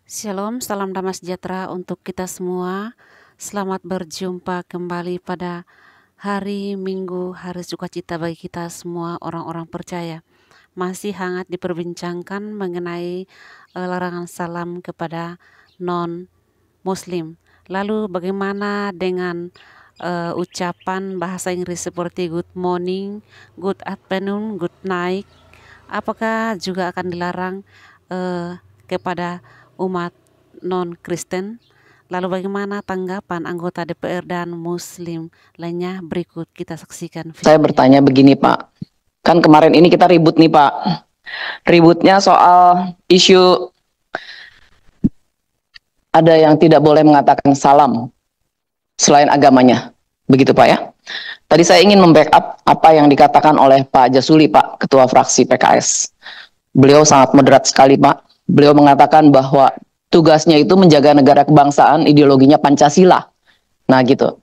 Shalom, salam damai sejahtera untuk kita semua. Selamat berjumpa kembali pada hari Minggu, hari sukacita bagi kita semua orang-orang percaya. Masih hangat diperbincangkan mengenai larangan salam kepada non-muslim. Lalu bagaimana dengan ucapan bahasa Inggris seperti good morning, good afternoon, good night? Apakah juga akan dilarang kepada umat non-Kristen? Lalu bagaimana tanggapan anggota DPR dan Muslim lainnya? Berikut kita saksikan. Saya bertanya begini Pak, kan kemarin ini kita ribut nih Pak, ributnya soal isu ada yang tidak boleh mengatakan salam selain agamanya, begitu Pak ya. Tadi saya ingin membackup apa yang dikatakan oleh Pak Jasuli Pak, Ketua Fraksi PKS. Beliau sangat moderat sekali Pak. Beliau mengatakan bahwa tugasnya itu menjaga negara kebangsaan, ideologinya Pancasila. Nah gitu.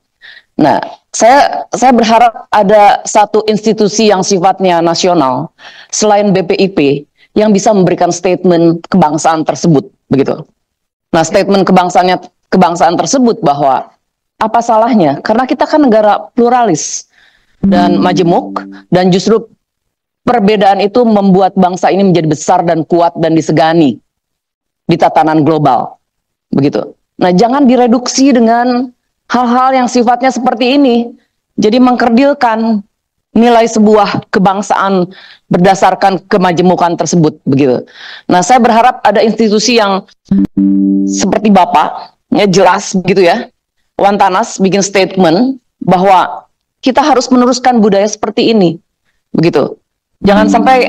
Nah, saya berharap ada satu institusi yang sifatnya nasional selain BPIP yang bisa memberikan statement kebangsaan tersebut, begitu. Nah, statement kebangsaan tersebut bahwa apa salahnya? Karena kita kan negara pluralis dan majemuk, dan justru perbedaan itu membuat bangsa ini menjadi besar dan kuat dan disegani di tatanan global, begitu. Nah, jangan direduksi dengan hal-hal yang sifatnya seperti ini. Jadi mengkerdilkan nilai sebuah kebangsaan berdasarkan kemajemukan tersebut, begitu. Nah, saya berharap ada institusi yang seperti Bapak, ya jelas begitu ya, Wantanas bikin statement bahwa kita harus meneruskan budaya seperti ini, begitu. Jangan sampai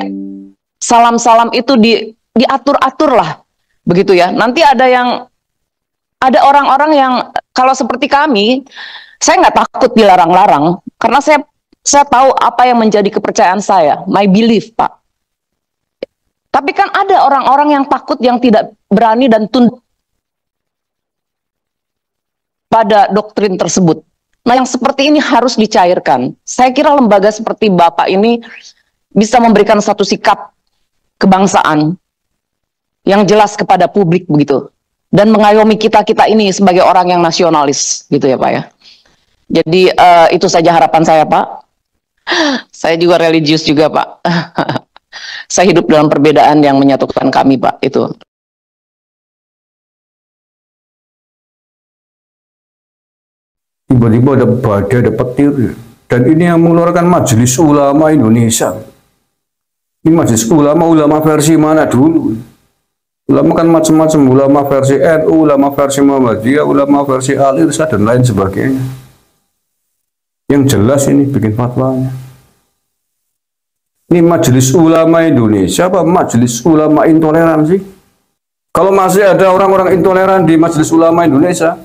salam-salam itu diatur-atur lah, begitu ya. Nanti ada orang-orang yang kalau seperti kami, saya nggak takut dilarang-larang karena saya tahu apa yang menjadi kepercayaan saya, my belief Pak. Tapi kan ada orang-orang yang takut, yang tidak berani dan tunduk pada doktrin tersebut. Nah, yang seperti ini harus dicairkan. Saya kira lembaga seperti Bapak ini bisa memberikan satu sikap kebangsaan yang jelas kepada publik, begitu, dan mengayomi kita ini sebagai orang yang nasionalis, gitu ya Pak ya. Jadi itu saja harapan saya Pak. Saya juga religius juga Pak. Saya hidup dalam perbedaan yang menyatukan kami Pak, itu. Tiba-tiba ada badai, ada petir, dan ini yang mengeluarkan Majelis Ulama Indonesia. Ini Majelis ulama versi mana dulu? Ulama kan macam-macam, ulama versi NU, ulama versi Muhammadiyah, ulama versi Al-Irsyad dan lain sebagainya. Yang jelas ini bikin fatwanya. Ini Majelis Ulama Indonesia apa Majelis Ulama Intoleransi? Kalau masih ada orang-orang intoleran di Majelis Ulama Indonesia,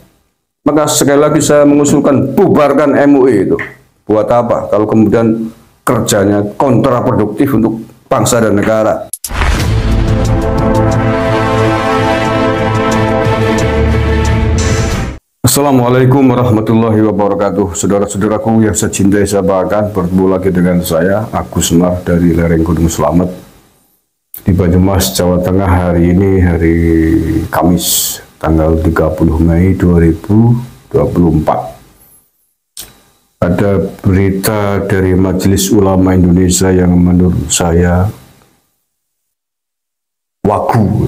maka sekali lagi saya mengusulkan bubarkan MUI itu. Buat apa kalau kemudian kerjanya kontraproduktif untuk bangsa dan negara. Assalamualaikum warahmatullahi wabarakatuh. Saudara-saudaraku yang saya cintai, saya banggakan, bertemu lagi dengan saya Agus Mar dari lereng Gunung Slamet di Banyumas, Jawa Tengah. Hari ini hari Kamis tanggal 30 Mei 2024. Ada berita dari Majelis Ulama Indonesia yang menurut saya wagu,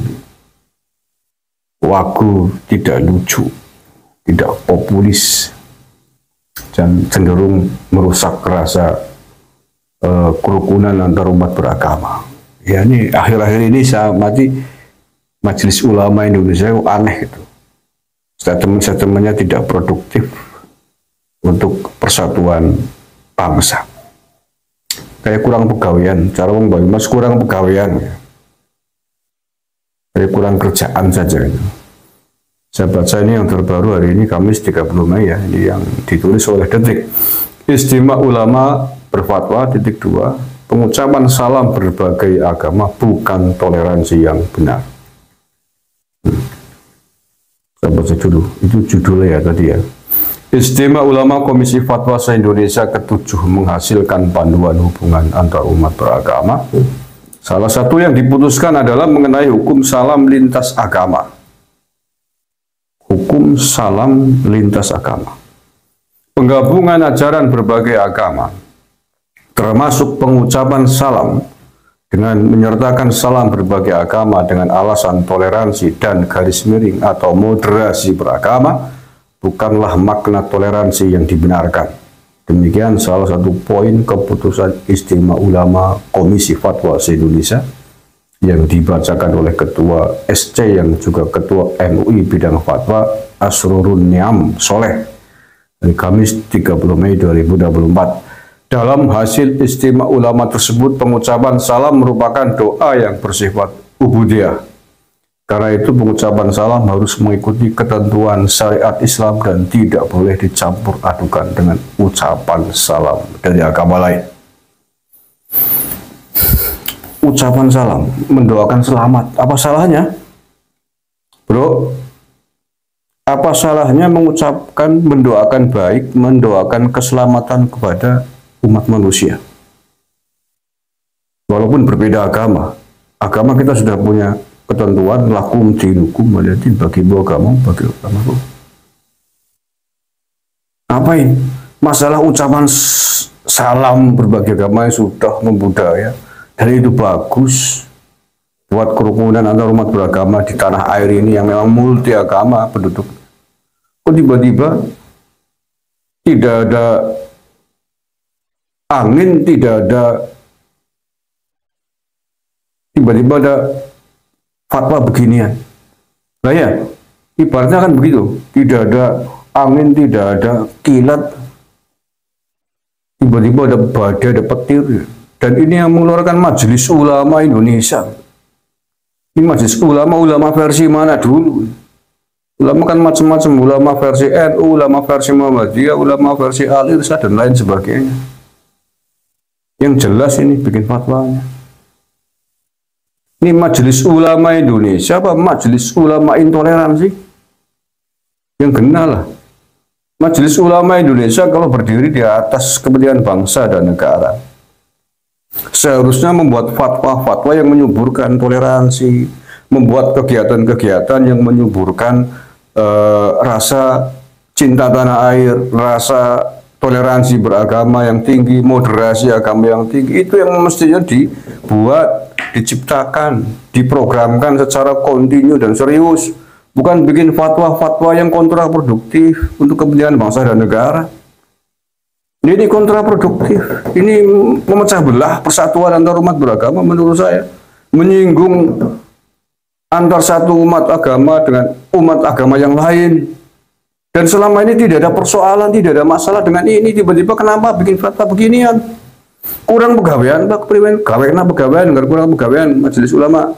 tidak lucu, tidak populis, dan cenderung merusak rasa kerukunan antar umat beragama. Ya, ini akhir-akhir ini saya mati Majelis Ulama Indonesia aneh gitu. Statement-statementnya tidak produktif untuk persatuan bangsa. Kayak kurang pegawaian, cara wong Banyumas kurang pegawaian ya. Kayak kurang kerjaan saja itu. Saya baca ini yang terbaru hari ini Kamis 30 Mei ya, ini yang ditulis oleh Detik. Istimewa Ulama berfatwa (2) pengucapan salam berbagai agama bukan toleransi yang benar. Saya baca dulu, itu judulnya ya tadi ya. Istimewa Ulama Komisi Fatwa se-Indonesia ke-7 menghasilkan panduan hubungan antar umat beragama. Salah satu yang diputuskan adalah mengenai hukum salam lintas agama. hukum salam lintas agama. Penggabungan ajaran berbagai agama, termasuk pengucapan salam dengan menyertakan salam berbagai agama dengan alasan toleransi dan garis miring atau moderasi beragama, bukanlah makna toleransi yang dibenarkan. Demikian salah satu poin keputusan Istimewa Ulama Komisi Fatwa se-Indonesia yang dibacakan oleh Ketua SC yang juga Ketua MUI Bidang Fatwa Asrorun Niam Soleh hari Kamis 30 Mei 2024. Dalam hasil Istimewa Ulama tersebut, pengucapan salam merupakan doa yang bersifat ubudiyah. Karena itu pengucapan salam harus mengikuti ketentuan syariat Islam dan tidak boleh dicampur adukan dengan ucapan salam dari agama lain. Ucapan salam, mendoakan selamat, apa salahnya? Bro, apa salahnya mengucapkan, mendoakan baik, mendoakan keselamatan kepada umat manusia? Walaupun berbeda agama, agama kita sudah punya ketentuan lakum dinukum waliyadin, bagi agama bagi agama. Apa ini? Masalah ucapan salam berbagai agama yang sudah membudaya, dan itu bagus buat kerukunan antar umat beragama di tanah air ini yang memang multi agama penduduk. Kok tiba-tiba tidak ada angin, tidak ada, tiba-tiba ada fatwa beginian. Nah ya, ibaratnya kan begitu. Tidak ada angin, tidak ada kilat, tiba-tiba ada badai, ada petir. Dan ini yang mengeluarkan Majelis Ulama Indonesia. Ini Majelis Ulama versi mana dulu? Ulama kan macam-macam, ulama versi NU, ulama versi Muhammadiyah, ulama versi Al-Irsyad, dan lain sebagainya. Yang jelas ini bikin fatwanya. Ini Majelis Ulama Indonesia apa Majelis Ulama Intoleransi? Yang kena lah. Majelis Ulama Indonesia kalau berdiri di atas kepentingan bangsa dan negara, seharusnya membuat fatwa-fatwa yang menyuburkan toleransi, membuat kegiatan-kegiatan yang menyuburkan rasa cinta tanah air, rasa toleransi beragama yang tinggi, moderasi agama yang tinggi. Itu yang mestinya dibuat, diciptakan, diprogramkan secara kontinu dan serius. Bukan bikin fatwa-fatwa yang kontraproduktif untuk kepentingan bangsa dan negara. Ini kontraproduktif. Ini memecah belah persatuan antar umat beragama menurut saya. Menyinggung antar satu umat agama dengan umat agama yang lain. Dan selama ini tidak ada persoalan, tidak ada masalah dengan ini. Tiba-tiba kenapa bikin fatwa beginian? Kurang pegawaian, Pak Priwen. Gawena pegawaian, enggak kurang pegawaian Majelis Ulama.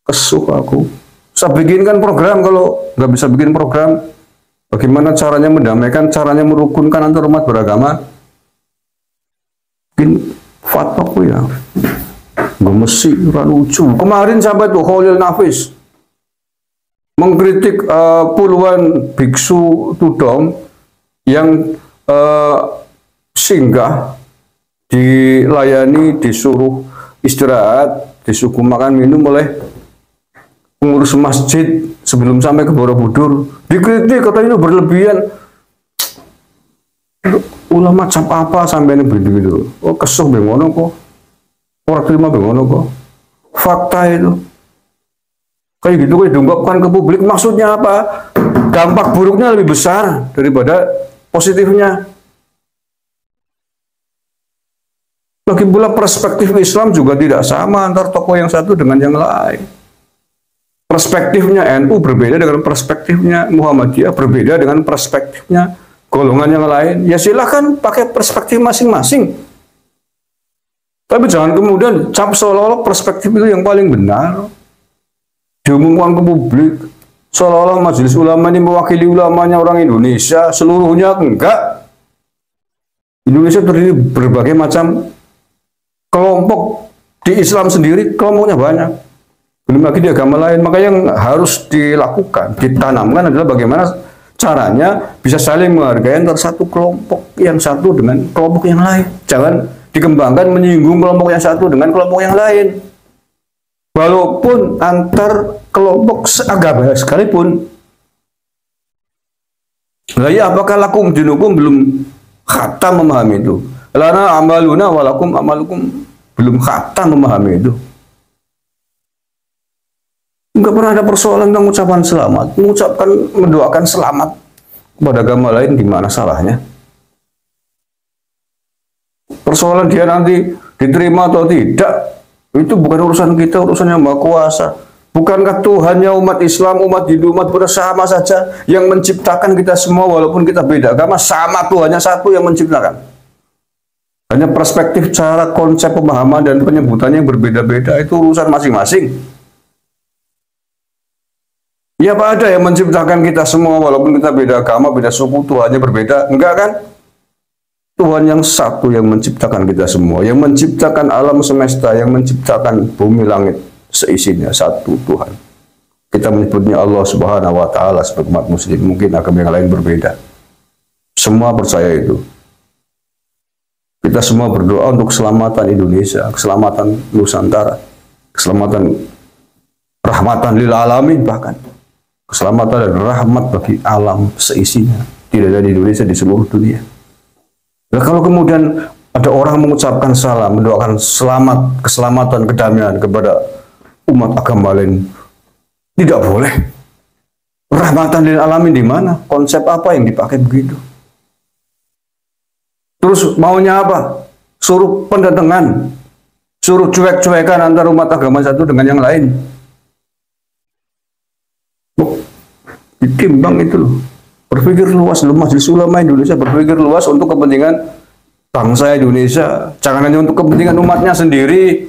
Kesuh aku. Saya bikinkan program, kalau nggak bisa bikin program, bagaimana caranya mendamaikan, caranya merukunkan antar umat beragama? Bikin fatwa aku ya. Gemesi, lucu. Kemarin sampai tuh Khalil Nafis mengkritik puluhan biksu tudong yang singgah, dilayani, disuruh istirahat, disuguh makan minum oleh pengurus masjid sebelum sampai ke Borobudur. Dikritik, katanya itu berlebihan. Ulama cap apa sampai ini begitu? Oh, kesel bengono kok. Orang terima bengono kok. Fakta itu. Kayak gitu kayak diungkapkan ke publik, maksudnya apa? Dampak buruknya lebih besar daripada positifnya. Lagi pula perspektif Islam juga tidak sama antar tokoh yang satu dengan yang lain. Perspektifnya NU berbeda dengan perspektifnya Muhammadiyah, berbeda dengan perspektifnya golongan yang lain. Ya silahkan pakai perspektif masing-masing. Tapi jangan kemudian cap seolah-olah perspektif itu yang paling benar. Diumumkan ke publik seolah-olah Majelis Ulama ini mewakili ulamanya orang Indonesia seluruhnya. Enggak. Indonesia terdiri berbagai macam kelompok. Di Islam sendiri kelompoknya banyak. Belum lagi di agama lain. Maka yang harus dilakukan, ditanamkan adalah bagaimana caranya bisa saling menghargai antara satu kelompok yang satu dengan kelompok yang lain. Jangan dikembangkan menyinggung kelompok yang satu dengan kelompok yang lain. Walaupun antar kelompok seagama sekalipun. Lah ya, apakah lakum dinukum belum khatam memahami itu? Lana amaluna walakum amalukum belum khatam memahami itu. Enggak pernah ada persoalan tentang ucapan selamat. Mendoakan selamat kepada agama lain, gimana salahnya? Persoalan dia nanti diterima atau tidak, itu bukan urusan kita, urusan yang Maha Kuasa. Bukankah Tuhannya umat Islam, umat Hindu, umat Buddha sama saja yang menciptakan kita semua walaupun kita beda agama, sama Tuhannya satu yang menciptakan. Hanya perspektif, cara, konsep, pemahaman, dan penyebutannya yang berbeda-beda, itu urusan masing-masing. Ya apa ada yang menciptakan kita semua walaupun kita beda agama, beda suku, Tuhannya berbeda? Enggak kan? Tuhan yang satu yang menciptakan kita semua, yang menciptakan alam semesta, yang menciptakan bumi langit seisinya, satu Tuhan. Kita menyebutnya Allah Subhanahu wa Ta'ala sebagai umat Muslim. Mungkin agama yang lain berbeda. Semua percaya itu. Kita semua berdoa untuk keselamatan Indonesia, keselamatan Nusantara, keselamatan rahmatan lil alamin, bahkan keselamatan dan rahmat bagi alam seisinya. Tidak ada di Indonesia, di seluruh dunia. Nah, kalau kemudian ada orang mengucapkan salam, mendoakan selamat, keselamatan, kedamaian kepada umat agama lain, tidak boleh. Rahmatan lil alamin di mana? Konsep apa yang dipakai begitu? Terus maunya apa? Suruh pendatangan, suruh cuek-cuekan antara umat agama satu dengan yang lain. Ditimbang itu loh. Berpikir luas, Majelis Ulama Indonesia berpikir luas untuk kepentingan bangsa Indonesia. Jangan hanya untuk kepentingan umatnya sendiri.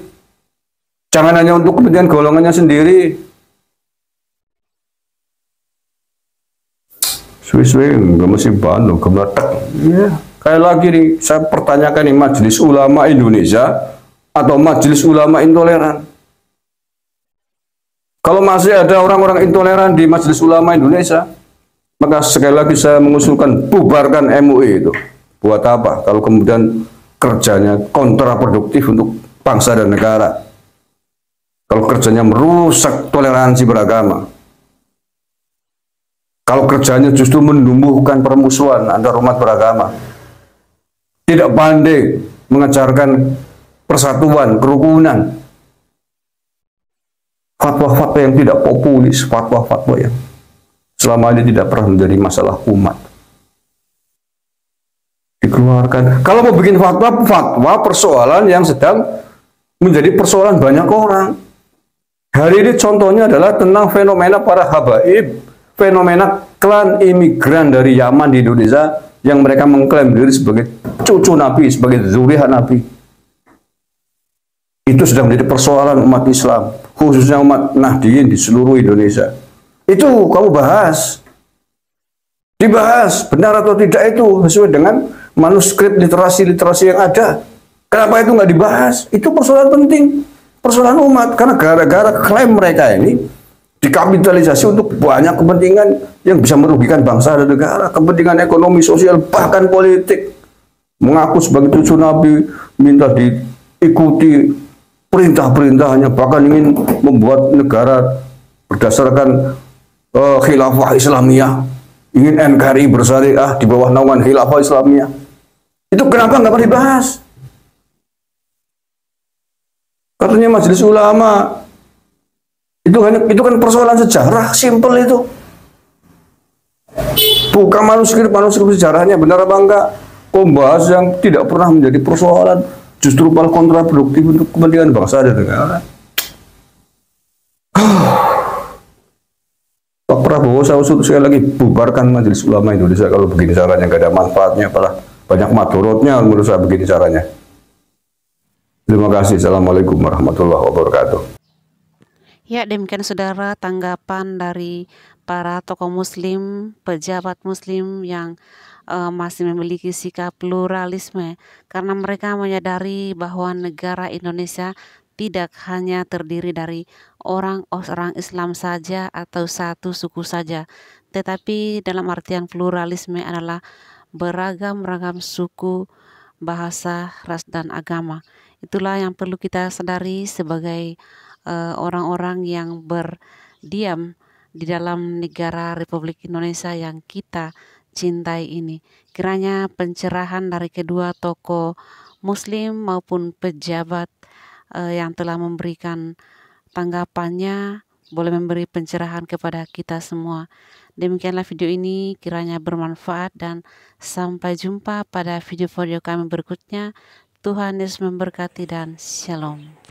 Jangan hanya untuk kepentingan golongannya sendiri. Suwe-suwe nggak mesti bano, gemletek. Ya, kayak lagi nih, saya pertanyakan nih, Majelis Ulama Indonesia atau Majelis Ulama intoleran? Kalau masih ada orang-orang intoleran di Majelis Ulama Indonesia, maka sekali lagi saya mengusulkan bubarkan MUI itu. Buat apa? Kalau kemudian kerjanya kontraproduktif untuk bangsa dan negara. Kalau kerjanya merusak toleransi beragama. Kalau kerjanya justru menumbuhkan permusuhan antar umat beragama. Tidak pandai mengajarkan persatuan, kerukunan. Fatwa-fatwa yang tidak populis, fatwa-fatwa yang selama ini tidak pernah menjadi masalah umat. Dikeluarkan. Kalau mau bikin fatwa persoalan yang sedang menjadi persoalan banyak orang. Hari ini contohnya adalah tentang fenomena para habaib, fenomena klan imigran dari Yaman di Indonesia yang mereka mengklaim diri sebagai cucu Nabi, sebagai zuriat Nabi. Itu sudah menjadi persoalan umat Islam, khususnya umat Nahdliyin di seluruh Indonesia. Itu kamu bahas. Dibahas, benar atau tidak itu sesuai dengan manuskrip literasi-literasi yang ada. Kenapa itu nggak dibahas? Itu persoalan penting, persoalan umat. Karena gara-gara klaim mereka ini dikapitalisasi untuk banyak kepentingan yang bisa merugikan bangsa dan negara. Kepentingan ekonomi, sosial, bahkan politik. Mengaku sebagai cucu Nabi, minta diikuti perintah-perintahnya, bahkan ingin membuat negara berdasarkan khilafah Islamiyah, ingin NKRI bersyariah di bawah naungan khilafah Islamiyah. Itu kenapa nggak pernah dibahas? Katanya Majelis Ulama itu kan persoalan sejarah, simpel itu. Buka manuskrip sejarahnya benar apa enggak? Kok bahas yang tidak pernah menjadi persoalan, justru malah kontraproduktif untuk kepentingan bangsa dan negara. Pak Prabowo, saya usul sekali lagi, bubarkan Majelis Ulama Indonesia kalau begini caranya, nggak ada manfaatnya, malah banyak madorotnya menurut saya begini caranya. Terima kasih. Assalamualaikum warahmatullahi wabarakatuh. Ya, demikian saudara tanggapan dari para tokoh muslim, pejabat muslim yang masih memiliki sikap pluralisme, karena mereka menyadari bahwa negara Indonesia tidak hanya terdiri dari orang Islam saja atau satu suku saja, tetapi dalam artian pluralisme adalah beragam-ragam suku, bahasa, ras, dan agama. Itulah yang perlu kita sadari sebagai orang-orang yang berdiam di dalam negara Republik Indonesia yang kita cintai ini. Kiranya pencerahan dari kedua tokoh Muslim maupun pejabat yang telah memberikan tanggapannya boleh memberi pencerahan kepada kita semua. Demikianlah video ini, kiranya bermanfaat dan sampai jumpa pada video-video kami berikutnya. Tuhan Yesus memberkati dan shalom.